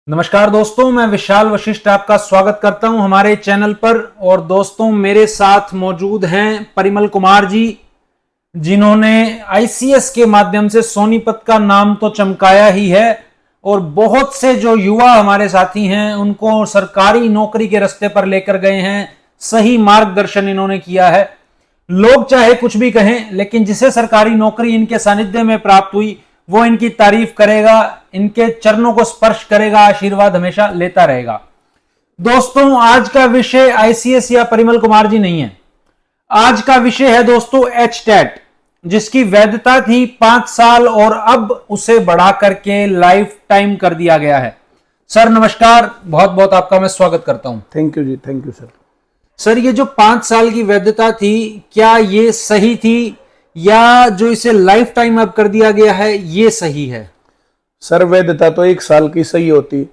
नमस्कार दोस्तों, मैं विशाल वशिष्ठ आपका स्वागत करता हूं हमारे चैनल पर। और दोस्तों, मेरे साथ मौजूद हैं परिमल कुमार जी, जिन्होंने आईसीएस के माध्यम से सोनीपत का नाम तो चमकाया ही है और बहुत से जो युवा हमारे साथी हैं उनको सरकारी नौकरी के रास्ते पर लेकर गए हैं। सही मार्गदर्शन इन्होंने किया है। लोग चाहे कुछ भी कहें, लेकिन जिसे सरकारी नौकरी इनके सानिध्य में प्राप्त हुई वो इनकी तारीफ करेगा, इनके चरणों को स्पर्श करेगा, आशीर्वाद हमेशा लेता रहेगा। दोस्तों, आज का विषय आईसीएस या परिमल कुमार जी नहीं है। आज का विषय है दोस्तों एचटेट, जिसकी वैधता थी 5 साल और अब उसे बढ़ा करके लाइफ टाइम कर दिया गया है। सर नमस्कार, बहुत बहुत आपका मैं स्वागत करता हूं। थैंक यू जी, थैंक यू सर। सर, ये जो 5 साल की वैधता थी, क्या ये सही थी या जो इसे लाइफ टाइम अब कर दिया गया है ये सही है? सर, वैधता तो 1 साल की सही होती।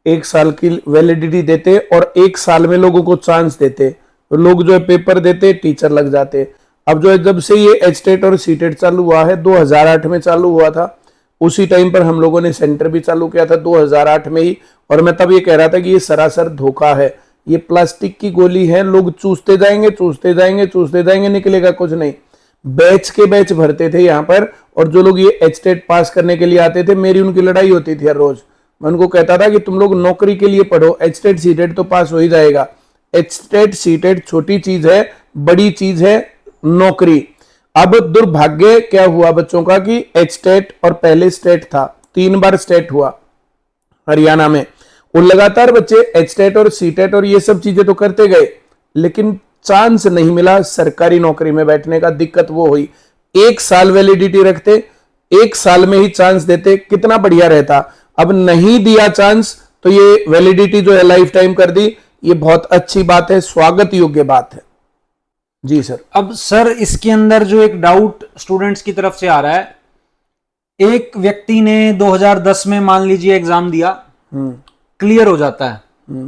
1 साल की वैलिडिटी देते और 1 साल में लोगों को चांस देते, तो लोग जो है पेपर देते, टीचर लग जाते। अब जो है जब से ये एचटेट और सीटेट चालू हुआ है, 2008 में चालू हुआ था, उसी टाइम पर हम लोगों ने सेंटर भी चालू किया था 2008 में ही। और मैं तब ये कह रहा था कि ये सरासर धोखा है, ये प्लास्टिक की गोली है, लोग चूसते जाएंगे चूसते जाएंगे चूसते जाएंगे, निकलेगा कुछ नहीं। बैच के बैच भरते थे यहाँ पर, और जो लोग ये एचटेट पास करने के लिए आते थे, मेरी उनकी लड़ाई होती थी हर रोज। मैं उनको कहता था कि तुम लोग नौकरी के लिए पढ़ो, एचटेट सीटेट तो पास हो ही जाएगा। एचटेट सीटेट छोटी चीज है, बड़ी चीज है नौकरी। अब दुर्भाग्य क्या हुआ बच्चों का कि एचटेट और पहले स्टेट था, 3 बार स्टेट हुआ हरियाणा में, और लगातार बच्चे एचटेट और सीटेट और ये सब चीजें तो करते गए, लेकिन चांस नहीं मिला सरकारी नौकरी में बैठने का। दिक्कत वो हुई, 1 साल वैलिडिटी रखते, 1 साल में ही चांस देते, कितना बढ़िया रहता। अब नहीं दिया चांस, तो ये वैलिडिटी जो है लाइफ टाइम कर दी। ये बहुत अच्छी बात है, स्वागत योग्य बात है जी सर। अब सर, इसके अंदर जो एक डाउट स्टूडेंट्स की तरफ से आ रहा है, एक व्यक्ति ने 2010 में मान लीजिए एग्जाम दिया, क्लियर हो जाता है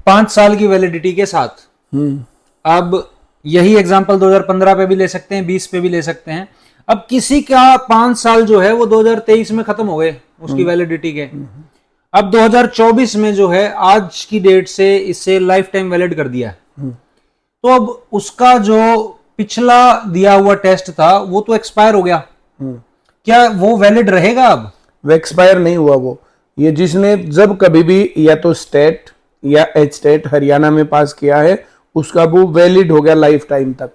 5 साल की वैलिडिटी के साथ। अब यही एग्जांपल 2015 पे भी ले सकते हैं, 20 पे भी ले सकते हैं। अब किसी का 5 साल जो है वो 2023 में खत्म हो गए उसकी वैलिडिटी के। अब 2024 में जो है आज की डेट से इसे लाइफ टाइम वैलिड कर दिया है। तो अब उसका जो पिछला दिया हुआ टेस्ट था वो तो एक्सपायर हो गया, क्या वो वैलिड रहेगा? अब वो एक्सपायर नहीं हुआ। वो ये जिसने जब कभी भी या तो स्टेट या एचटेट हरियाणा में पास किया है, उसका वो वैलिड हो गया लाइफ टाइम तक।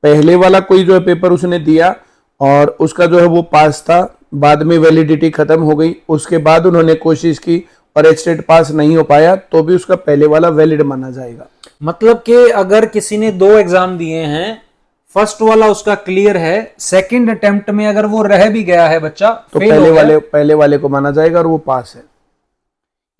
पहले वाला कोई जो है पेपर उसने दिया और उसका जो है वो पास था, बाद में वैलिडिटी खत्म हो गई, उसके बाद उन्होंने कोशिश की और एचटेट पास नहीं हो पाया, तो भी उसका पहले वाला वैलिड माना जाएगा। मतलब कि अगर किसी ने 2 एग्जाम दिए हैं, फर्स्ट वाला उसका क्लियर है, सेकंड अटेम्प्ट में अगर वो रह भी गया है बच्चा, तो पहले वाले को माना जाएगा और वो पास है।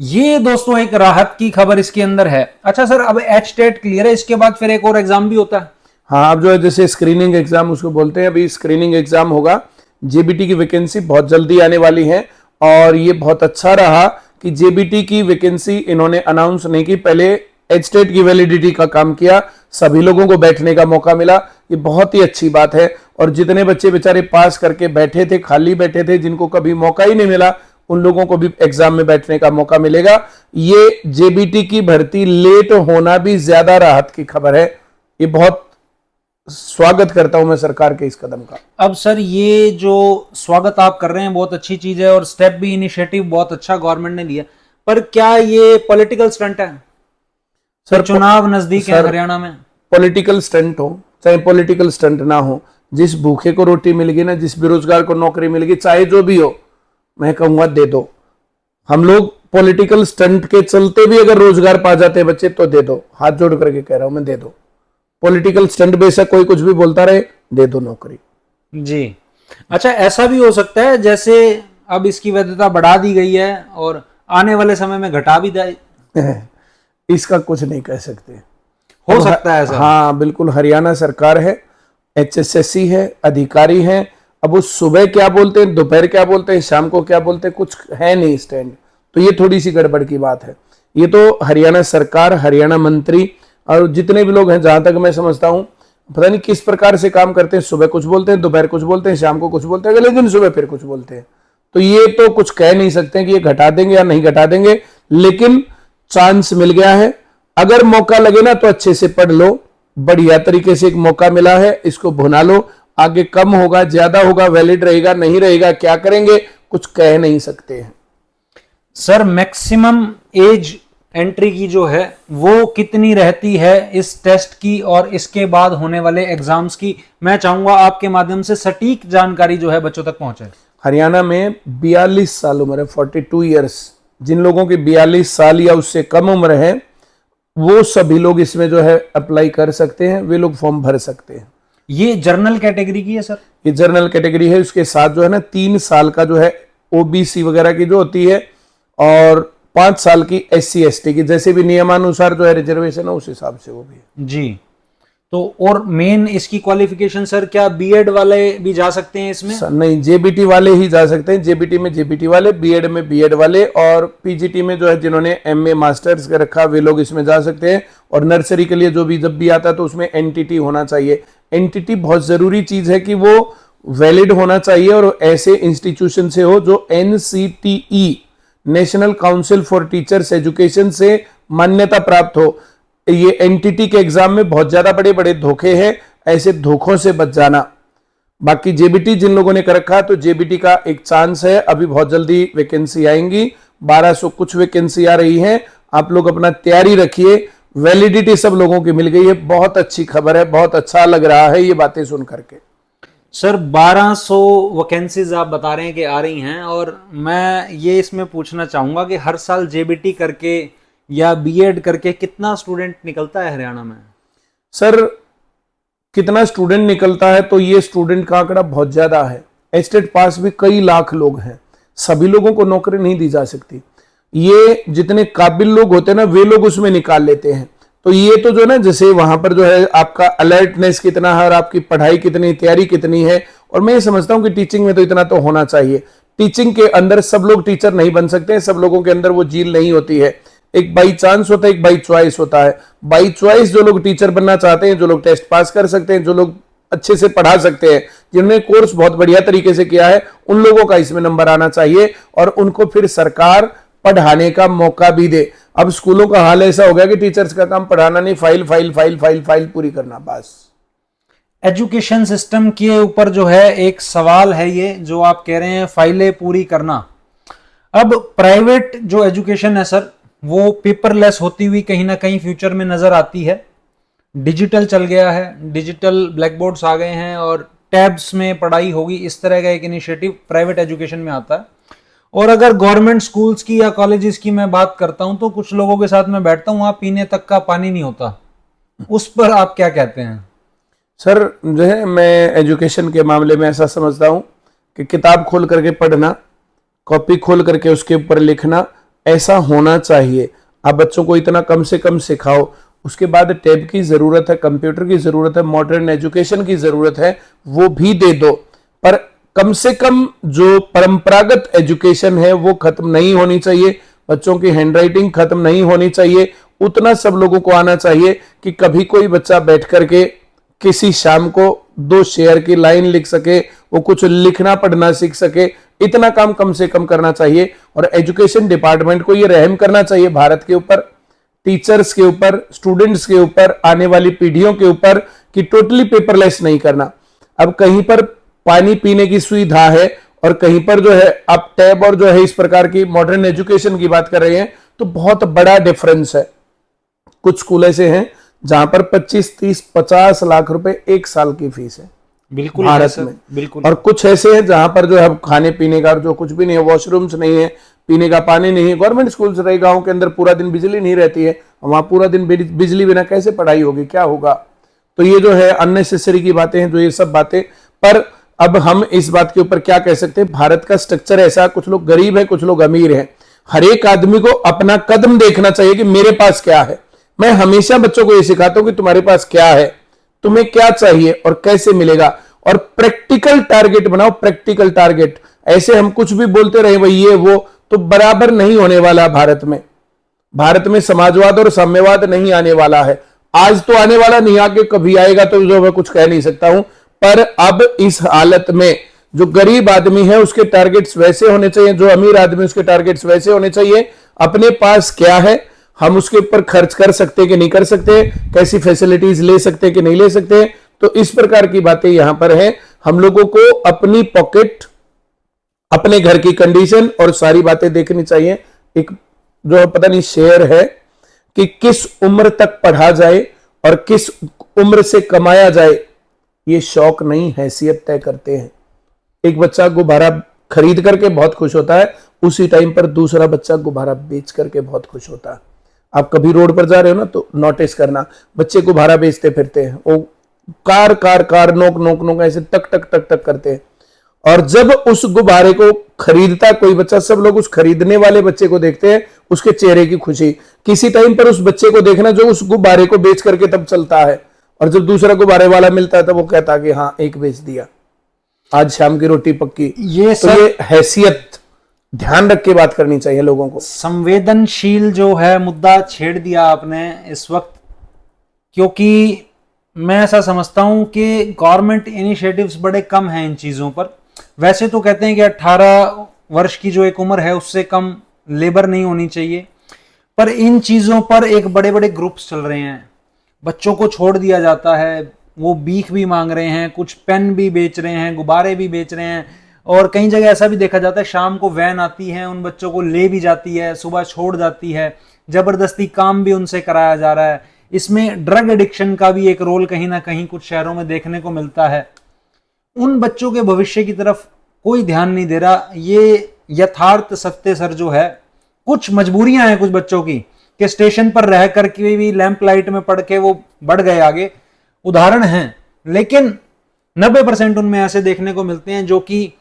ये दोस्तों एक राहत की खबर इसके अंदर है। अच्छा सर, अब एचटेट क्लियर है, इसके बाद फिर एक और एग्जाम भी होता है? हाँ, अब जो है जैसे स्क्रीनिंग एग्जाम उसको बोलते हैं, अभी स्क्रीनिंग एग्जाम होगा। जेबीटी की वैकेंसी बहुत जल्दी आने वाली है, और ये बहुत अच्छा रहा कि जेबीटी की वैकेंसी इन्होंने अनाउंस नहीं की, पहले एचटेट की वैलिडिटी का काम किया, सभी लोगों को बैठने का मौका मिला। ये बहुत ही अच्छी बात है। और जितने बच्चे बेचारे पास करके बैठे थे, खाली बैठे थे, जिनको कभी मौका ही नहीं मिला, उन लोगों को भी एग्जाम में बैठने का मौका मिलेगा। ये जेबीटी की भर्ती लेट होना भी ज्यादा राहत की खबर है। ये बहुत स्वागत करता हूं मैं सरकार के इस कदम का। अब सर, ये जो स्वागत आप कर रहे हैं बहुत अच्छी चीज है, और स्टेप भी, इनिशिएटिव बहुत अच्छा गवर्नमेंट ने लिया, पर क्या ये पॉलिटिकल स्टंट है? सर, चुनाव नजदीक है हरियाणा में। पॉलिटिकल स्टंट हो चाहे पॉलिटिकल स्टंट ना हो, जिस भूखे को रोटी मिल गई ना, जिस बेरोजगार को नौकरी मिल गई, चाहे जो भी हो, मैं कहूंगा दे दो। हम लोग पॉलिटिकल स्टंट के चलते भी अगर रोजगार पा जाते बच्चे तो दे दो, हाथ जोड़ करके कह रहा हूं मैं, दे दो। पॉलिटिकल स्टंट बेशक कोई कुछ भी बोलता रहे, दे दो नौकरी जी। अच्छा, ऐसा भी हो सकता है जैसे अब इसकी वैधता बढ़ा दी गई है और आने वाले समय में घटा भी जाए? इसका कुछ नहीं कह सकते, हो सकता है ऐसा। हाँ बिल्कुल, हरियाणा सरकार है, एचएसएससी है, अधिकारी हैं। अब वो सुबह क्या बोलते हैं, दोपहर क्या बोलते हैं, शाम को क्या बोलते हैं, कुछ है नहीं स्टैंड। तो ये थोड़ी सी गड़बड़ की बात है। ये तो हरियाणा सरकार, हरियाणा मंत्री और जितने भी लोग हैं, जहां तक मैं समझता हूं, पता नहीं किस प्रकार से काम करते हैं। सुबह कुछ बोलते हैं, दोपहर कुछ बोलते हैं, शाम को कुछ बोलते हैं, अगले दिन सुबह फिर कुछ बोलते हैं। तो ये तो कुछ कह नहीं सकते कि ये घटा देंगे या नहीं घटा देंगे, लेकिन चांस मिल गया है। अगर मौका लगे ना तो अच्छे से पढ़ लो, बढ़िया तरीके से एक मौका मिला है, इसको भुना लो। आगे कम होगा, ज्यादा होगा, वैलिड रहेगा, नहीं रहेगा, क्या करेंगे, कुछ कह नहीं सकते हैं। सर मैक्सिमम एज एंट्री की जो है वो कितनी रहती है इस टेस्ट की और इसके बाद होने वाले एग्जाम्स की? मैं चाहूंगा आपके माध्यम से सटीक जानकारी जो है बच्चों तक पहुंचे। हरियाणा में 42 साल उम्र है, 42 ईयर्स, जिन लोगों की 42 साल या उससे कम उम्र है वो सभी लोग इसमें जो है अप्लाई कर सकते हैं, वे लोग फॉर्म भर सकते हैं। ये जर्नल कैटेगरी की है सर? ये जनरल कैटेगरी है। उसके साथ जो है ना 3 साल का जो है ओबीसी वगैरह की जो होती है और 5 साल की SC ST की, जैसे भी नियमानुसार जो है रिजर्वेशन है उस हिसाब से वो भी है जी। तो और मेन इसकी क्वालिफिकेशन सर, क्या बीएड वाले भी जा सकते हैं इसमें? नहीं, जेबीटी वाले ही जा सकते हैं। जेबीटी में जेबीटी वाले, बीएड में बीएड वाले, और पीजीटी में जो है जिन्होंने एमए मास्टर्स का रखा वे लोग इसमें जा सकते हैं। और नर्सरी के लिए जो भी जब भी आता है तो उसमें एनटीटी होना चाहिए। एनटीटी बहुत जरूरी चीज है कि वो वैलिड होना चाहिए और ऐसे इंस्टीट्यूशन से हो जो NCTE national council for teachers education से मान्यता प्राप्त हो। ये एनटीटी के एग्जाम में बहुत ज्यादा बड़े बड़े धोखे हैं, ऐसे धोखों से बच जाना। बाकी जेबीटी जिन लोगों ने कर रखा तो जेबीटी का एक चांस है, अभी बहुत जल्दी वैकेंसी आएंगी, 1200 कुछ वैकेंसी आ रही है। आप लोग अपना तैयारी रखिए। वैलिडिटी सब लोगों की मिल गई है, बहुत अच्छी खबर है, बहुत अच्छा लग रहा है ये बातें सुन करके। सर 1200 वैकेंसीज आप बता रहे हैं कि आ रही हैं, और मैं ये इसमें पूछना चाहूंगा कि हर साल जेबीटी करके या बीएड करके कितना स्टूडेंट निकलता है हरियाणा में? सर कितना स्टूडेंट निकलता है तो ये स्टूडेंट का आंकड़ा बहुत ज्यादा है। एस्टेट पास भी कई लाख लोग हैं, सभी लोगों को नौकरी नहीं दी जा सकती। ये जितने काबिल लोग होते हैं ना वे लोग उसमें निकाल लेते हैं। तो ये तो जो है ना, जैसे वहां पर जो है आपका अलर्टनेस कितना है और आपकी पढ़ाई कितनी, तैयारी कितनी है। और मैं ये समझता हूं कि टीचिंग में तो इतना तो होना चाहिए। टीचिंग के अंदर सब लोग टीचर नहीं बन सकते हैं, सब लोगों के अंदर वो जील नहीं होती है। एक बाई चांस होता है, एक बाई चॉइस होता है। बाई चॉइस जो लोग टीचर बनना चाहते हैं, जो लोग टेस्ट पास कर सकते हैं, जो लोग अच्छे से पढ़ा सकते हैं, जिन्होंने कोर्स बहुत बढ़िया तरीके से किया है, उन लोगों का इसमें नंबर आना चाहिए और उनको फिर सरकार पढ़ाने का मौका भी दे। अब स्कूलों का हाल ऐसा हो गया कि टीचर्स का काम पढ़ाना नहीं, file file file file file पूरी करना बस। एजुकेशन सिस्टम के ऊपर जो है एक सवाल है ये जो आप कह रहे हैं फाइलें पूरी करना। अब प्राइवेट जो एजुकेशन है सर वो पेपरलेस होती हुई कहीं ना कहीं फ्यूचर में नजर आती है। डिजिटल चल गया है, डिजिटल ब्लैक बोर्ड्स आ गए हैं और टैब्स में पढ़ाई होगी, इस तरह का एक इनिशिएटिव प्राइवेट एजुकेशन में आता है। और अगर गवर्नमेंट स्कूल्स की या कॉलेजेस की मैं बात करता हूं तो कुछ लोगों के साथ मैं बैठता हूं, वहां पीने तक का पानी नहीं होता। उस पर आप क्या कहते हैं? सर जो है मैं एजुकेशन के मामले में ऐसा समझता हूं कि किताब खोल करके पढ़ना, कॉपी खोल करके उसके ऊपर लिखना, ऐसा होना चाहिए। आप बच्चों को इतना कम से कम सिखाओ। उसके बाद टैब की जरूरत है, कंप्यूटर की जरूरत है, मॉडर्न एजुकेशन की जरूरत है, वो भी दे दो। पर कम से कम जो परंपरागत एजुकेशन है वो खत्म नहीं होनी चाहिए। बच्चों की हैंडराइटिंग खत्म नहीं होनी चाहिए। उतना सब लोगों को आना चाहिए कि कभी कोई बच्चा बैठ करके किसी शाम को 2 शेयर की लाइन लिख सके, वो कुछ लिखना पढ़ना सीख सके। इतना काम कम से कम करना चाहिए। और एजुकेशन डिपार्टमेंट को ये रहम करना चाहिए भारत के ऊपर, टीचर्स के ऊपर, स्टूडेंट्स के ऊपर, आने वाली पीढ़ियों के ऊपर कि टोटली पेपरलेस नहीं करना। अब कहीं पर पानी पीने की सुविधा है और कहीं पर जो है आप टैब और जो है इस प्रकार की मॉडर्न एजुकेशन की बात कर रहे हैं, तो बहुत बड़ा डिफरेंस है। कुछ स्कूल ऐसे हैं जहां पर 25, 30, 50 लाख रुपए एक साल की फीस है, बिल्कुल भारत में। बिल्कुल। और कुछ ऐसे हैं जहां पर जो है खाने पीने का जो कुछ भी नहीं है, वॉशरूम्स नहीं है, पीने का पानी नहीं है। गवर्नमेंट स्कूल्स रहे गांव के अंदर पूरा दिन बिजली नहीं रहती है, वहां पूरा दिन बिजली बिना कैसे पढ़ाई होगी, क्या होगा? तो ये जो है अननेसेसरी की बातें हैं, जो ये सब बातें। पर अब हम इस बात के ऊपर क्या कह सकते हैं, भारत का स्ट्रक्चर ऐसा, कुछ लोग गरीब है, कुछ लोग अमीर हैं। हर एक आदमी को अपना कदम देखना चाहिए कि मेरे पास क्या है। मैं हमेशा बच्चों को ये सिखाता हूं कि तुम्हारे पास क्या है, तुम्हें क्या चाहिए और कैसे मिलेगा। और प्रैक्टिकल टारगेट बनाओ, प्रैक्टिकल टारगेट। ऐसे हम कुछ भी बोलते रहे भाई ये वो, तो बराबर नहीं होने वाला। भारत में समाजवाद और साम्यवाद नहीं आने वाला है। आज तो आने वाला नहीं, आगे कभी आएगा तो जो मैं कुछ कह नहीं सकता हूं। पर अब इस हालत में जो गरीब आदमी है उसके टारगेट्स वैसे होने चाहिए, जो अमीर आदमी उसके टारगेट्स वैसे होने चाहिए। अपने पास क्या है, हम उसके ऊपर खर्च कर सकते कि नहीं कर सकते, कैसी फैसिलिटीज ले सकते कि नहीं ले सकते, तो इस प्रकार की बातें यहां पर है। हम लोगों को अपनी पॉकेट, अपने घर की कंडीशन और सारी बातें देखनी चाहिए। एक जो पता नहीं शेर है कि किस उम्र तक पढ़ा जाए और किस उम्र से कमाया जाए, ये शौक नहीं हैसियत तय करते हैं। एक बच्चा गुब्बारा खरीद करके बहुत खुश होता है, उसी टाइम पर दूसरा बच्चा गुब्बारा बेच करके बहुत खुश होता है। आप कभी रोड पर जा रहे हो ना तो नोटिस करना, बच्चे गुब्बारा बेचते फिरते हैं, वो कार कार कार नोक नोक नोक ऐसे टक टक टक टक करते हैं। और जब उस गुब्बारे को खरीदता कोई बच्चा, सब लोग उस खरीदने वाले बच्चे को देखते हैं, उसके चेहरे की खुशी। किसी टाइम पर उस बच्चे को देखना जो उस गुब्बारे को बेच करके तब चलता है, और जब दूसरा गुब्बारे वाला मिलता है तब वो कहता है कि हाँ एक बेच दिया, आज शाम की रोटी पक्की। ये हैसियत ध्यान रख के बात करनी चाहिए लोगों को। संवेदनशील जो है मुद्दा छेड़ दिया आपने इस वक्त, क्योंकि मैं ऐसा समझता हूं कि गवर्नमेंट इनिशिएटिव्स बड़े कम हैं इन चीज़ों पर। वैसे तो कहते हैं कि 18 वर्ष की जो एक उम्र है उससे कम लेबर नहीं होनी चाहिए, पर इन चीज़ों पर एक बड़े बड़े ग्रुप्स चल रहे हैं। बच्चों को छोड़ दिया जाता है, वो भीख भी मांग रहे हैं, कुछ पेन भी बेच रहे हैं, गुब्बारे भी बेच रहे हैं, और कई जगह ऐसा भी देखा जाता है शाम को वैन आती है, उन बच्चों को ले भी जाती है, सुबह छोड़ जाती है, जबरदस्ती काम भी उनसे कराया जा रहा है। इसमें ड्रग एडिक्शन का भी एक रोल कहीं ना कहीं कुछ शहरों में देखने को मिलता है। उन बच्चों के भविष्य की तरफ कोई ध्यान नहीं दे रहा। ये यथार्थ सत्य सर जो है, कुछ मजबूरियां हैं कुछ बच्चों की कि स्टेशन पर रह करके भी लैंप लाइट में पढ़ के वो बढ़ गए आगे, उदाहरण हैं, लेकिन 90% उनमें ऐसे देखने को मिलते हैं जो कि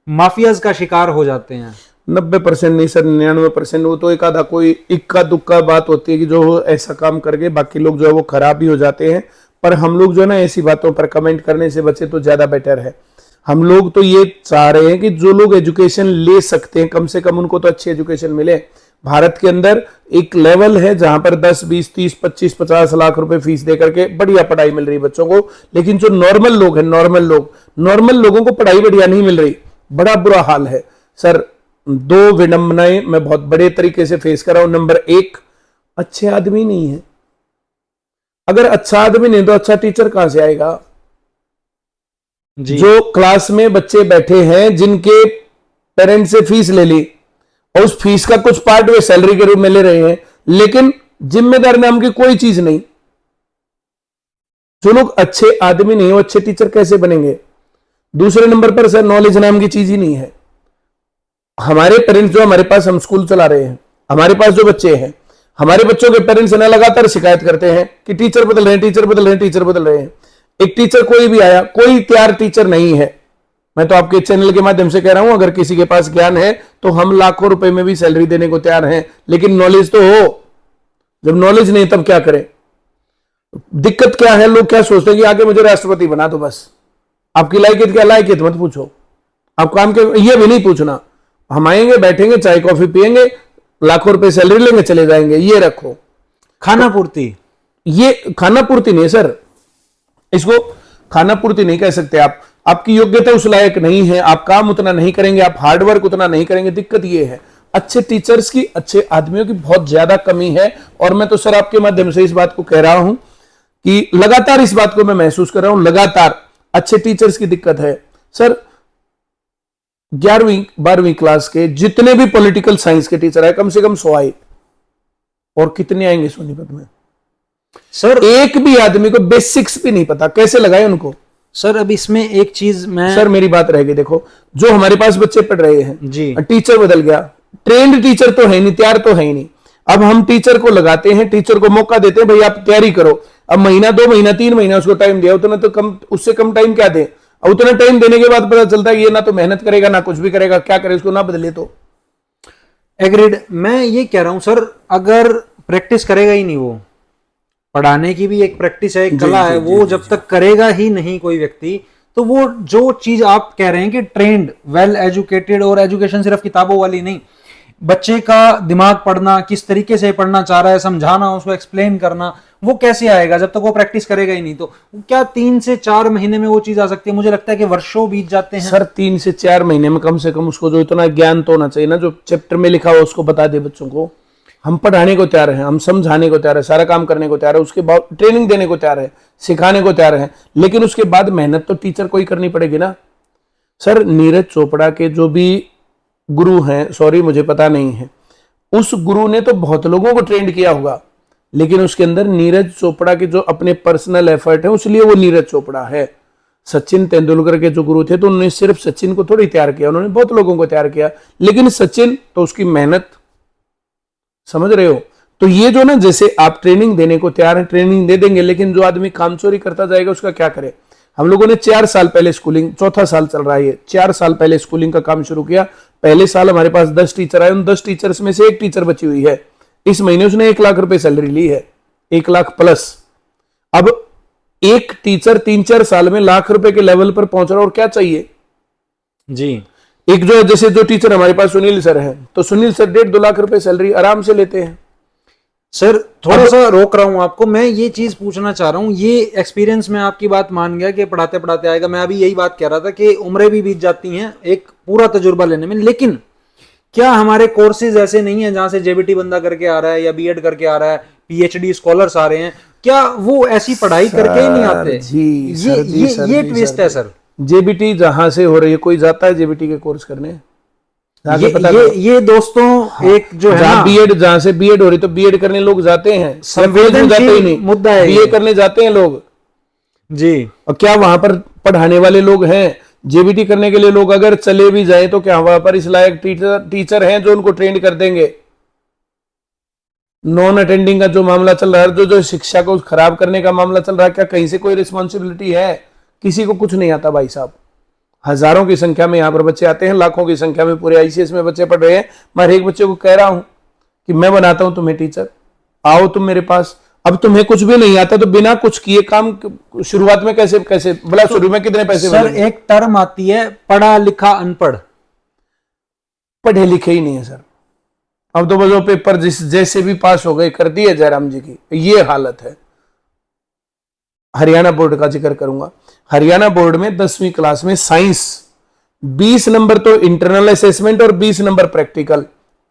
माफियाज का शिकार हो जाते हैं। 90% नहीं सर, 99%। वो तो एक आधा कोई इक्का दुक्का बात होती है कि जो ऐसा काम करके बाकी लोग जो है वो खराब भी हो जाते हैं। पर हम लोग जो है ना ऐसी बातों पर कमेंट करने से बचे तो ज्यादा बेटर है। हम लोग तो ये चाह रहे हैं कि जो लोग एजुकेशन ले सकते हैं कम से कम उनको तो अच्छी एजुकेशन मिले। भारत के अंदर एक लेवल है जहां पर 10, 20, 30, 25, 50 लाख रुपए फीस दे करके बढ़िया पढ़ाई मिल रही बच्चों को, लेकिन जो नॉर्मल लोग हैं, नॉर्मल लोगों को पढ़ाई बढ़िया नहीं मिल रही। बड़ा बुरा हाल है सर। 2 विडंबनाएं मैं बहुत बड़े तरीके से फेस कर रहा हूं। नंबर 1, अच्छे आदमी नहीं है। अगर अच्छा आदमी नहीं तो अच्छा टीचर कहां से आएगा जी? जो क्लास में बच्चे बैठे हैं जिनके पेरेंट्स से फीस ले ली और उस फीस का कुछ पार्ट वे सैलरी के रूप में ले रहे हैं, लेकिन जिम्मेदार नाम की कोई चीज नहीं। जो लोग अच्छे आदमी नहीं वो अच्छे टीचर कैसे बनेंगे? दूसरे नंबर पर सर नॉलेज नाम की चीज ही नहीं है। हमारे पेरेंट्स जो हमारे पास, हम स्कूल चला रहे हैं, हमारे पास जो बच्चे हैं, हमारे बच्चों के पेरेंट्स ना लगातार शिकायत करते हैं कि टीचर बदल रहे हैं, टीचर बदल रहे हैं, टीचर बदल रहे हैं। एक टीचर कोई भी आया, कोई तैयार टीचर नहीं है। मैं तो आपके चैनल के माध्यम से कह रहा हूं, अगर किसी के पास ज्ञान है तो हम लाखों रुपए में भी सैलरी देने को तैयार हैं, लेकिन नॉलेज तो हो। जब नॉलेज नहीं तब क्या करें? दिक्कत क्या है, लोग क्या सोचते हैं कि आगे मुझे राष्ट्रपति बना दो बस। आपकी लायकियत क्या, लायकियत मत पूछो, आप काम के ये भी नहीं पूछना। हम आएंगे, बैठेंगे, चाय कॉफी पिएंगे, लाखों रुपए सैलरी लेंगे, चले जाएंगे। ये रखो खाना पूर्ति। ये खाना पूर्ति नहीं सर, इसको खाना पूर्ति नहीं कह सकते आप। आपकी योग्यता उस लायक नहीं है, आप काम उतना नहीं करेंगे, आप हार्डवर्क उतना नहीं करेंगे। दिक्कत ये है अच्छे टीचर्स की, अच्छे आदमियों की बहुत ज्यादा कमी है। और मैं तो सर आपके माध्यम से इस बात को कह रहा हूं कि लगातार इस बात को मैं महसूस कर रहा हूं, लगातार अच्छे टीचर्स की दिक्कत है सर। 11वीं 12वीं क्लास के जितने भी पॉलिटिकल साइंस के टीचर है, कम से कम 100 आए, और कितने आएंगे सोनीपत में सर? एक भी आदमी को बेसिक्स भी नहीं पता, कैसे लगाए उनको सर? अब इसमें एक चीज मैं, सर मेरी बात रह गई, देखो जो हमारे पास बच्चे पढ़ रहे हैं जी, टीचर बदल गया, ट्रेंड टीचर तो है नहीं, तैयार तो है ही नहीं। अब हम टीचर को लगाते हैं, टीचर को मौका देते हैं, भाई आप तैयारी करो। अब महीना, 2 महीना, 3 महीना उसको टाइम दिया, उतना तो कम, उससे कम टाइम क्या दे? और उतना टाइम देने के बाद पता चलता है ये ना तो मेहनत करेगा ना कुछ भी करेगा, क्या करे? उसको ना बदले तो। एग्रीड। मैं ये कह रहा हूं सर, अगर प्रैक्टिस करेगा ही नहीं, वो पढ़ाने की भी एक प्रैक्टिस है, एक कला है, वो जब तक करेगा ही नहीं कोई व्यक्ति, तो वो जो चीज आप कह रहे हैं कि ट्रेंड, वेल एजुकेटेड, और एजुकेशन सिर्फ किताबों वाली नहीं, बच्चे का दिमाग पढ़ना, किस तरीके से पढ़ना चाह रहा है, समझाना, उसको एक्सप्लेन करना, वो कैसे आएगा जब तक वो प्रैक्टिस करेगा ही नहीं? तो क्या 3 से 4 महीने में वो चीज आ सकती है? मुझे लगता है कि वर्षों बीत जाते हैं। सर 3 से 4 महीने में कम से कम उसको जो इतना ज्ञान तो होना चाहिए ना, जो चैप्टर में लिखा हुआ उसको बता दे बच्चों को। हम पढ़ाने को तैयार हैं, हम समझाने को तैयार है, सारा काम करने को तैयार है, उसके बाद ट्रेनिंग देने को तैयार है, सिखाने को तैयार है, लेकिन उसके बाद मेहनत तो टीचर को ही करनी पड़ेगी ना। सर नीरज चोपड़ा के जो भी गुरु हैं, सॉरी मुझे पता नहीं है, उस गुरु ने तो बहुत लोगों को ट्रेंड किया होगा, लेकिन उसके अंदर नीरज चोपड़ा के जो अपने पर्सनल एफर्ट है, उसलिए वो नीरज चोपड़ा है। सचिन तेंदुलकर के जो गुरु थे तो उन्होंने सिर्फ सचिन को थोड़ी तैयार किया, उन्होंने बहुत लोगों को तैयार किया, लेकिन सचिन तो उसकी मेहनत, समझ रहे हो? तो ये जो ना, जैसे आप ट्रेनिंग देने को तैयार है, ट्रेनिंग दे देंगे, लेकिन जो आदमी कामचोरी करता जाएगा उसका क्या करे? हम लोगों ने 4 साल पहले स्कूलिंग, चौथा साल चल रहा है ये, 4 साल पहले स्कूलिंग का काम शुरू किया। पहले साल हमारे पास 10 टीचर आए, उन 10 टीचर्स में से एक टीचर बची हुई है। इस महीने उसने 1 लाख रुपए सैलरी ली है, 1 लाख प्लस। अब एक टीचर 3-4 साल में लाख रुपए के लेवल पर पहुंच रहा है, और क्या चाहिए जी? एक जो जैसे जो टीचर हमारे पास सुनील सर हैं, तो सुनील सर 1.5-2 लाख रुपए सैलरी आराम से लेते हैं। सर थोड़ा सा रोक रहा हूं आपको, मैं ये चीज पूछना चाह रहा हूं, ये एक्सपीरियंस में आपकी बात मान गया कि पढ़ाते पढ़ाते आएगा। मैं अभी यही बात कह रहा था कि उम्रें भी बीत जाती हैं एक पूरा तजुर्बा लेने में, लेकिन क्या हमारे कोर्सेज ऐसे नहीं है जहां से जेबीटी बंदा करके आ रहा है या बीएड करके आ रहा है, पीएचडी स्कॉलर्स आ रहे हैं, क्या वो ऐसी पढ़ाई करके ही नहीं आते? ये ट्विस्ट है सर। जेबीटी जहां से हो रही है, कोई जाता है जेबीटी के कोर्स करने? ये दोस्तों, हाँ, एक जो है ना, बीएड, जहां से बीएड हो रही तो बीएड करने लोग जाते हैं, संवेदनशील मुद्दा है, बीए करने जाते हैं लोग जी। और क्या वहां पर पढ़ाने वाले लोग हैं? जेबीटी करने के लिए लोग अगर चले भी जाए तो क्या वहां पर इस लायक टीचर हैं जो उनको ट्रेंड कर देंगे? नॉन अटेंडिंग का जो मामला चल रहा है, जो शिक्षा को खराब करने का मामला चल रहा है, क्या कहीं से कोई रिस्पॉन्सिबिलिटी है? किसी को कुछ नहीं आता भाई साहब। हजारों की संख्या में यहाँ पर बच्चे आते हैं, लाखों की संख्या में पूरे आईसीएस में बच्चे पढ़ रहे हैं। मैं हर एक बच्चे को कह रहा हूं कि मैं बनाता हूं तुम्हें टीचर, आओ तुम मेरे पास। अब तुम्हें कुछ भी नहीं आता तो बिना कुछ किए काम शुरुआत में कैसे बोला? शुरू में कितने पैसे? सर एक टर्म आती है, पढ़ा लिखा अनपढ़। पढ़े लिखे ही नहीं है सर। अब तो बजो पेपर जैसे भी पास हो गए, कर दिए जयराम जी की, ये हालत है। हरियाणा बोर्ड का जिक्र करूंगा। हरियाणा बोर्ड में 10वीं क्लास में साइंस 20 नंबर तो इंटरनल असेसमेंट और 20 नंबर प्रैक्टिकल,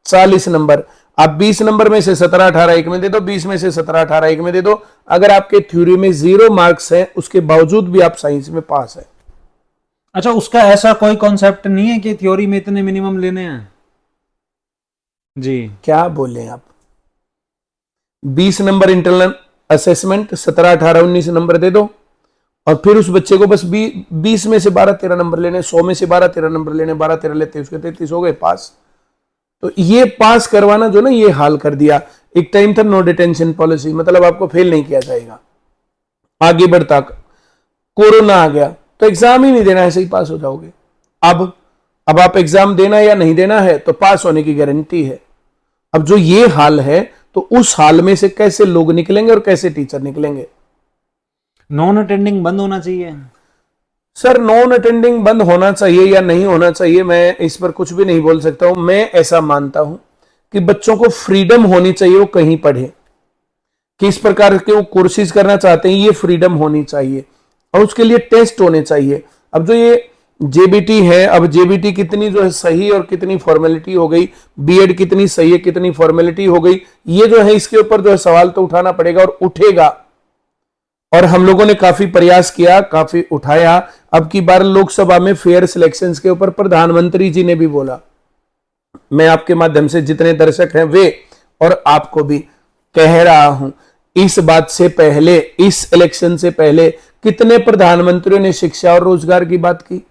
40 नंबर। आप 20 नंबर में से 17-18 एक में दे दो, 20 में से 17-18 एक में दे दो। अगर आपके थ्योरी में 0 मार्क्स है, उसके बावजूद भी आप साइंस में पास है। अच्छा, उसका ऐसा कोई कॉन्सेप्ट नहीं है कि थ्योरी में इतने मिनिमम लेने हैं? जी क्या बोले आप? 20 नंबर इंटरनल असेसमेंट, 17-18-19 नंबर दे दो, और फिर उस बच्चे को बस 20 में से 12-13 नंबर लेने, 100 में से 12-13 नंबर लेने, 12-13 लेते उसके 33 हो गए पास। तो ये पास करवाना जो ना, ये हाल कर दिया। एक टाइम था नो डिटेंशन पॉलिसी, मतलब आपको फेल नहीं किया जाएगा। आगे बढ़ता कोरोना आ गया तो एग्जाम ही नहीं देना है, ऐसे ही पास हो जाओगे। अब आप एग्जाम देना या नहीं देना है तो पास होने की गारंटी है। अब जो ये हाल है, तो उस हाल में से कैसे लोग निकलेंगे और कैसे टीचर निकलेंगे? नॉन अटेंडिंग बंद होना चाहिए सर। नॉन अटेंडिंग बंद होना चाहिए या नहीं होना चाहिए, मैं इस पर कुछ भी नहीं बोल सकता हूं। मैं ऐसा मानता हूं कि बच्चों को फ्रीडम होनी चाहिए, वो कहीं पढ़े, किस प्रकार के वो कोर्सेज करना चाहते हैं, ये फ्रीडम होनी चाहिए, और उसके लिए टेस्ट होने चाहिए। अब जो ये जेबीटी है, अब जेबीटी कितनी जो है सही और कितनी फॉर्मेलिटी हो गई, बीएड कितनी सही है कितनी फॉर्मेलिटी हो गई, ये जो है इसके ऊपर जो है सवाल तो उठाना पड़ेगा और उठेगा। और हम लोगों ने काफी प्रयास किया, काफी उठाया। अब की बार लोकसभा में फेयर सिलेक्शंस के ऊपर प्रधानमंत्री जी ने भी बोला। मैं आपके माध्यम से जितने दर्शक हैं वे और आपको भी कह रहा हूं, इस बात से पहले, इस इलेक्शन से पहले कितने प्रधानमंत्रियों ने शिक्षा और रोजगार की बात की?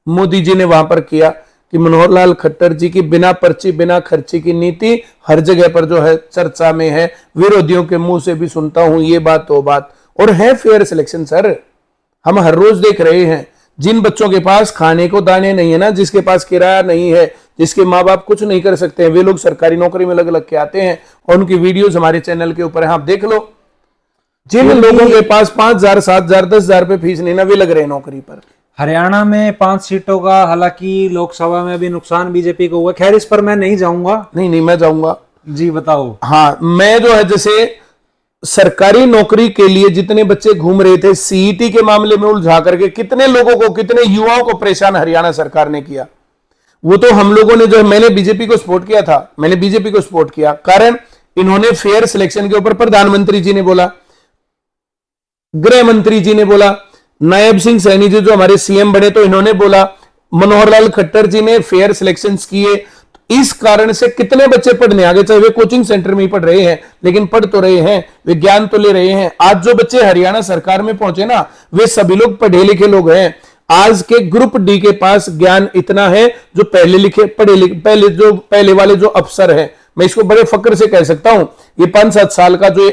मोदी जी ने वहां पर किया कि मनोहर लाल खट्टर जी की बिना पर्ची बिना खर्ची की नीति हर जगह पर जो है चर्चा में है। विरोधियों के मुंह से भी सुनता हूं ये बात वो बात। और है फेयर सिलेक्शन सर, हम हर रोज देख रहे हैं। जिन बच्चों के पास खाने को दाने नहीं है ना, जिसके पास किराया नहीं है, जिसके माँ बाप कुछ नहीं कर सकते हैं, वे लोग सरकारी नौकरी में लग लग के आते हैं, और उनकी वीडियोस हमारे चैनल के ऊपर है, आप देख लो। जिन लोगों के पास 5,000, 7,000, 10,000 रुपए फीस नहीं ना, वे लग रहे हैं नौकरी पर। हरियाणा में 5 सीटों का हालांकि लोकसभा में भी नुकसान बीजेपी को हुआ। खैर इस पर मैं नहीं जाऊंगा। नहीं मैं जाऊंगा। जी बताओ। हाँ, मैं जो है जैसे सरकारी नौकरी के लिए जितने बच्चे घूम रहे थे, सीईटी के मामले में उलझा करके कितने लोगों को, कितने युवाओं को परेशान हरियाणा सरकार ने किया। वो तो हम लोगों ने, जो मैंने बीजेपी को सपोर्ट किया था, मैंने बीजेपी को सपोर्ट किया, कारण इन्होंने फेयर सिलेक्शन के ऊपर प्रधानमंत्री जी ने बोला, गृह मंत्री जी ने बोला, नायब सिंह सैनी जी जो हमारे सीएम बने तो इन्होंने बोला, मनोहर लाल खट्टर जी ने फेयर सिलेक्शन किए। इस कारण से कितने बच्चे पढ़ने आ गए, चाहे वे कोचिंग सेंटर में ही पढ़ रहे हैं, लेकिन पढ़ तो रहे हैं, वे ज्ञान तो ले रहे हैं। आज जो बच्चे हरियाणा सरकार में पहुंचे ना, वे सभी लोग पढ़े लिखे लोग हैं। आज के ग्रुप डी के पास ज्ञान इतना है, जो पहले लिखे पढ़े लिखे, पहले वाले जो अफसर है, मैं इसको बड़े फक्र से कह सकता हूं, ये 5-7 साल का जो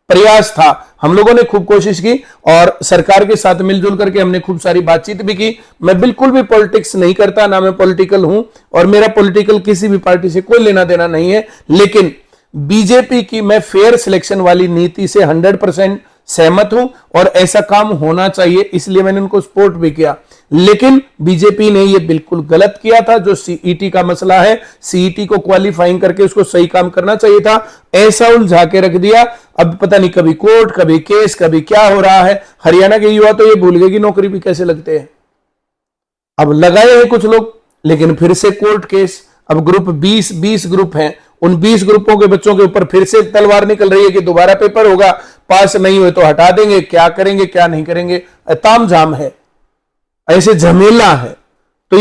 प्रयास था, हम लोगों ने खूब कोशिश की और सरकार के साथ मिलजुल करके हमने खूब सारी बातचीत भी की। मैं बिल्कुल भी पॉलिटिक्स नहीं करता, ना मैं पॉलिटिकल हूं, और मेरा पॉलिटिकल किसी भी पार्टी से कोई लेना देना नहीं है, लेकिन बीजेपी की मैं फेयर सिलेक्शन वाली नीति से 100% सहमत हूं और ऐसा काम होना चाहिए, इसलिए मैंने उनको सपोर्ट भी किया। लेकिन बीजेपी ने यह बिल्कुल गलत किया था। जो सीईटी का मसला है, सीईटी को क्वालिफाइंग करके उसको सही काम करना चाहिए था, ऐसा उलझा के रख दिया। अब पता नहीं कभी कोर्ट, कभी केस, कभी क्या हो रहा है। हरियाणा के युवा तो ये भूल गए कि नौकरी भी कैसे लगते हैं। अब लगाए हैं कुछ लोग, लेकिन फिर से कोर्ट केस। अब ग्रुप 20 ग्रुप हैं, उन 20 ग्रुपों के बच्चों के ऊपर फिर से तलवार निकल रही है कि दोबारा पेपर होगा, पास नहीं हुए तो हटा देंगे, क्या करेंगे क्या नहीं करेंगे, तामझाम है, ऐसे झमेला है। तो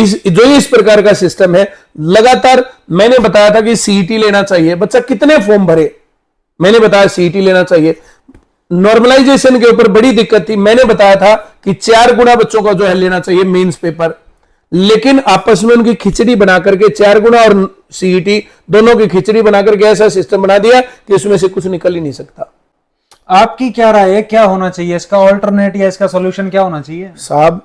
इस प्रकार का सिस्टम है। लगातार मैंने बताया था कि सीईटी लेना चाहिए, बच्चा कितने फॉर्म भरे, मैंने बताया सीईटी लेना चाहिए। नॉर्मलाइजेशन के ऊपर बड़ी दिक्कत थी, मैंने बताया था कि 4 गुना बच्चों का जो है लेना चाहिए मेंस पेपर, लेकिन आपस में उनकी खिचड़ी बना करके 4 गुना और सीईटी दोनों की खिचड़ी बना करके ऐसा सिस्टम बना दिया कि उसमें से कुछ निकल ही नहीं सकता। आपकी क्या राय है, क्या होना चाहिए इसका ऑल्टरनेट या इसका सॉल्यूशन क्या होना चाहिए? साहब,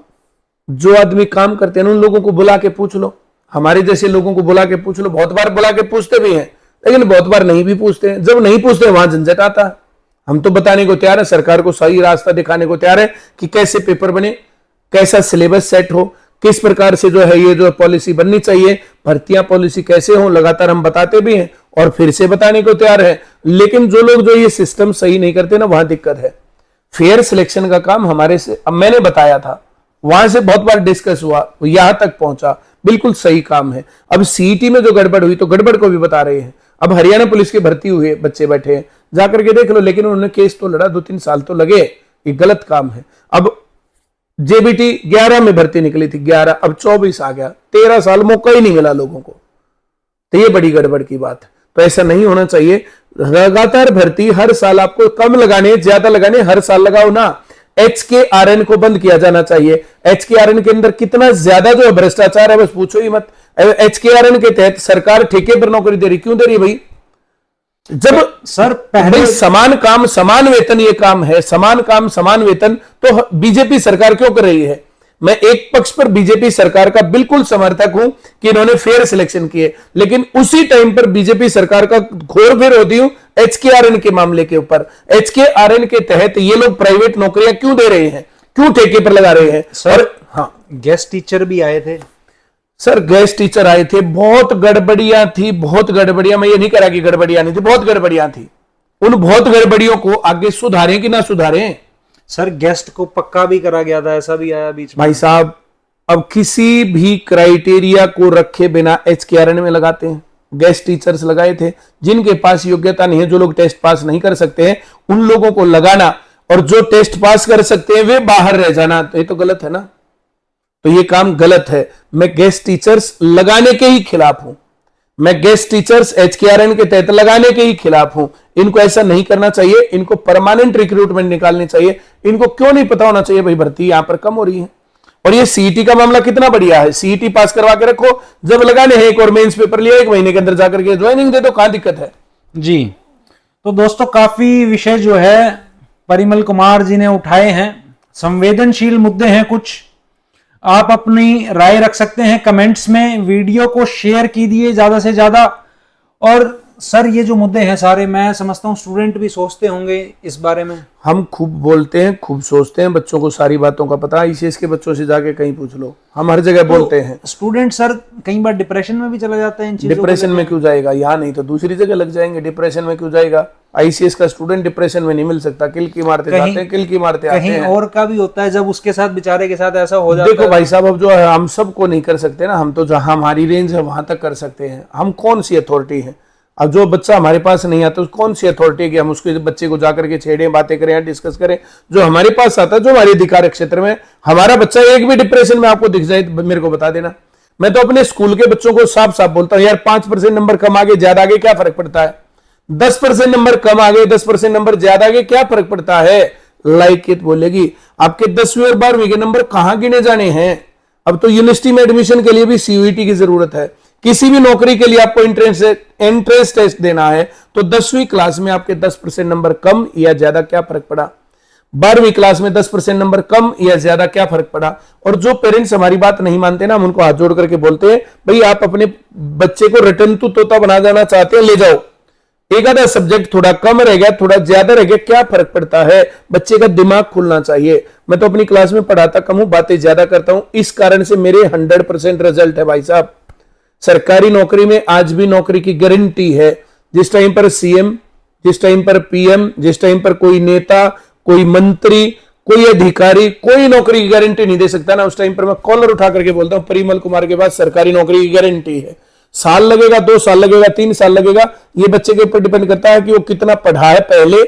जो आदमी काम करते हैं उन लोगों को बुला के पूछ लो, हमारे जैसे लोगों को बुला के पूछ लो। बहुत बार बुला के पूछते भी हैं, लेकिन बहुत बार नहीं भी पूछते हैं। जब नहीं पूछते वहां झंझट आता है। हम तो बताने को तैयार है, सरकार को सही रास्ता दिखाने को तैयार है कि कैसे पेपर बने, कैसा सिलेबस सेट हो, किस प्रकार से जो है ये जो पॉलिसी बननी चाहिए, भर्तियां पॉलिसी कैसे हो, लगातार हम बताते भी हैं और फिर से बताने को तैयार है। लेकिन जो लोग जो ये सिस्टम सही नहीं करते ना, वहां दिक्कत है। फेयर सिलेक्शन का काम हमारे से, अब मैंने बताया था, वहां से बहुत बार डिस्कस हुआ, यहां तक पहुंचा, बिल्कुल सही काम है। अब सीईटी में जो गड़बड़ हुई तो गड़बड़ को भी बता रहे हैं। अब हरियाणा पुलिस की भर्ती हुए बच्चे बैठे हैं, जाकर के देख लो, लेकिन उन्होंने केस तो लड़ा, 2-3 साल तो लगे, ये गलत काम है। अब जेबीटी 11 में भर्ती निकली थी, 11, अब 24 आ गया, 13 साल मौका ही नहीं मिला लोगों को, तो ये बड़ी गड़बड़ की बात है। तो ऐसा नहीं होना चाहिए। लगातार भर्ती हर साल आपको कम लगाने, ज्यादा लगाने, हर साल लगाओ ना। HKRN को बंद किया जाना चाहिए। HKRN के अंदर कितना ज्यादा जो भ्रष्टाचार है, बस पूछो ही मत। HKRN के तहत सरकार ठेके पर नौकरी दे रही, क्यों दे रही है भाई? जब सर पहले समान काम समान वेतन, ये काम है, समान काम समान वेतन, तो बीजेपी सरकार क्यों कर रही है? मैं एक पक्ष पर बीजेपी सरकार का बिल्कुल समर्थक हूं कि इन्होंने फेयर सिलेक्शन किए, लेकिन उसी टाइम पर बीजेपी सरकार का घोर विरोधी हूं HKRN के मामले के ऊपर। HKRN के तहत ये लोग प्राइवेट नौकरियां क्यों दे रहे हैं, क्यों ठेके पर लगा रहे हैं? सर हाँ, गेस्ट टीचर भी आए थे सर, गेस्ट टीचर आए थे, बहुत गड़बड़ियां थी, बहुत गड़बड़ियां। मैं ये नहीं कह रहा कि गड़बड़ियां नहीं थी, बहुत गड़बड़ियां थी। उन बहुत गड़बड़ियों को आगे सुधारें कि ना सुधारें? सर गेस्ट को पक्का भी करा गया था, ऐसा भी आया बीच में। भाई साहब, अब किसी भी क्राइटेरिया को रखे बिना HKRN में लगाते हैं। गेस्ट टीचर्स लगाए थे, जिनके पास योग्यता नहीं है, जो लोग टेस्ट पास नहीं कर सकते हैं, उन लोगों को लगाना, और जो टेस्ट पास कर सकते हैं वे बाहर रह जाना, तो ये तो गलत है ना। तो ये काम गलत है। मैं गेस्ट टीचर्स लगाने के ही खिलाफ हूं। मैं गेस्ट टीचर्स HKRN के तहत लगाने के ही खिलाफ हूं। इनको ऐसा नहीं करना चाहिए, इनको परमानेंट रिक्रूटमेंट निकालनी चाहिए। इनको क्यों नहीं पता होना चाहिए भाई भर्ती यहां पर कम हो रही है? और ये सीईटी का मामला कितना बढ़िया है, सीईटी पास करवा के रखो, जब लगाने हैं एक और मेंस पेपर लिया, 1 महीने के अंदर जाकर के ज्वाइनिंग दे दो, कहां दिक्कत है जी। तो दोस्तों, काफी विषय जो है परिमल कुमार जी ने उठाए हैं, संवेदनशील मुद्दे हैं कुछ। आप अपनी राय रख सकते हैं कमेंट्स में, वीडियो को शेयर कीजिए ज्यादा से ज्यादा। और सर ये जो मुद्दे हैं सारे, मैं समझता हूं स्टूडेंट भी सोचते होंगे इस बारे में। हम खूब बोलते हैं, खूब सोचते हैं, बच्चों को सारी बातों का पता है। ICS के बच्चों से जाके कहीं पूछ लो, हम हर जगह बोलते हैं। स्टूडेंट सर कई बार डिप्रेशन में भी चला जाता है इन चीजों को डिप्रेशन में लेकर। क्यों जाएगा? यहाँ नहीं तो दूसरी जगह लग जाएंगे। डिप्रेशन में क्यों जाएगा? आईसीएस का स्टूडेंट डिप्रेशन में नहीं मिल सकता, किल की मारते जाते हैं, किल की मारते आते हैं। और का भी होता है जब उसके साथ बेचारे के साथ ऐसा हो जाता है। देखो भाई साहब, अब जो है हम सबको नहीं कर सकते ना, हम तो जहां हमारी रेंज है वहां तक कर सकते हैं। हम कौन सी अथॉरिटी है? अब जो बच्चा हमारे पास नहीं आता, कौन सी अथॉरिटी है कि हम उसके बच्चे को जाकर के छेड़े, बातें करें या डिस्कस करें? जो हमारे पास आता है, जो हमारे अधिकार क्षेत्र में, हमारा बच्चा एक भी डिप्रेशन में आपको दिख जाए मेरे को बता देना। मैं तो अपने स्कूल के बच्चों को साफ साफ बोलता हूं, यार 5% नंबर कम आगे ज्यादा आगे क्या फर्क पड़ता है? 10% नंबर कम आगे 10% नंबर ज्यादा आगे क्या फर्क पड़ता है? लाइक इट बोलेगी। आपके 10वीं और 12वीं के नंबर कहां गिने जाने हैं? अब तो यूनिवर्सिटी में एडमिशन के लिए भी सीयूईटी की जरूरत है। किसी भी नौकरी के लिए आपको एंट्रेंस टेस्ट देना है, तो 10वीं क्लास में आपके 10% नंबर कम या ज्यादा क्या फर्क पड़ा? 12वीं क्लास में 10% नंबर कम या ज्यादा क्या फर्क पड़ा? और जो पेरेंट्स हमारी बात नहीं मानते ना, हम उनको हाथ जोड़ करके बोलते हैं, भाई आप अपने बच्चे को रिटर्न टू तोता बना जाना चाहते हैं, ले जाओ। एक आधा सब्जेक्ट थोड़ा कम रह गया, थोड़ा ज्यादा रह गया, क्या फर्क पड़ता है? बच्चे का दिमाग खुलना चाहिए। मैं तो अपनी क्लास में पढ़ाता कम हूं, बातें ज्यादा करता हूं, इस कारण से मेरे 100% रिजल्ट है भाई साहब। सरकारी नौकरी में आज भी नौकरी की गारंटी है। जिस टाइम पर सीएम, जिस टाइम पर पीएम, जिस टाइम पर कोई नेता, कोई मंत्री, कोई अधिकारी कोई नौकरी की गारंटी नहीं दे सकता ना, उस टाइम पर मैं कॉलर उठा करके बोलता हूं परिमल कुमार के पास सरकारी नौकरी की गारंटी है। साल लगेगा, 2 साल लगेगा, 3 साल लगेगा, ये बच्चे के ऊपर डिपेंड करता है कि वो कितना पढ़ा है पहले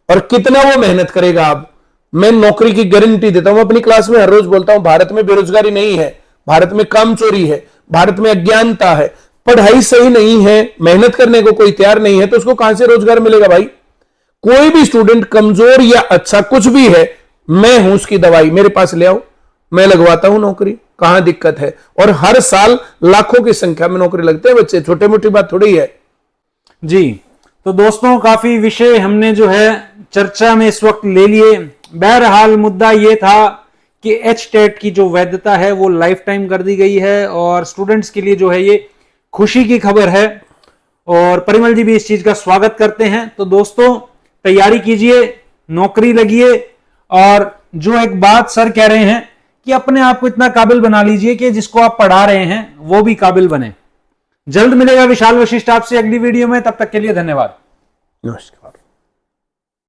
और कितना वो मेहनत करेगा। अब मैं नौकरी की गारंटी देता हूं, अपनी क्लास में हर रोज बोलता हूं, भारत में बेरोजगारी नहीं है, भारत में कामचोरी है, भारत में अज्ञानता है, पढ़ाई सही नहीं है, मेहनत करने को कोई तैयार नहीं है, तो उसको कहां से रोजगार मिलेगा भाई? कोई भी स्टूडेंट कमजोर या अच्छा कुछ भी है, मैं हूं उसकी दवाई, मेरे पास ले आओ, मैं लगवाता हूं नौकरी, कहां दिक्कत है? और हर साल लाखों की संख्या में नौकरी लगते हैं बच्चे, छोटे मोटी बात थोड़ी है जी। तो दोस्तों, काफी विषय हमने जो है चर्चा में इस वक्त ले लिए। बहरहाल मुद्दा यह था कि एचटेट की जो वैधता है वो लाइफ टाइम कर दी गई है और स्टूडेंट्स के लिए जो है ये खुशी की खबर है और परिमल जी भी इस चीज का स्वागत करते हैं। तो दोस्तों, तैयारी कीजिए, नौकरी लगिए और जो एक बात सर कह रहे हैं कि अपने आप को इतना काबिल बना लीजिए कि जिसको आप पढ़ा रहे हैं वो भी काबिल बने। जल्द मिलेगा विशाल वशिष्ठ आपसे अगली वीडियो में, तब तक के लिए धन्यवाद। नमस्कार।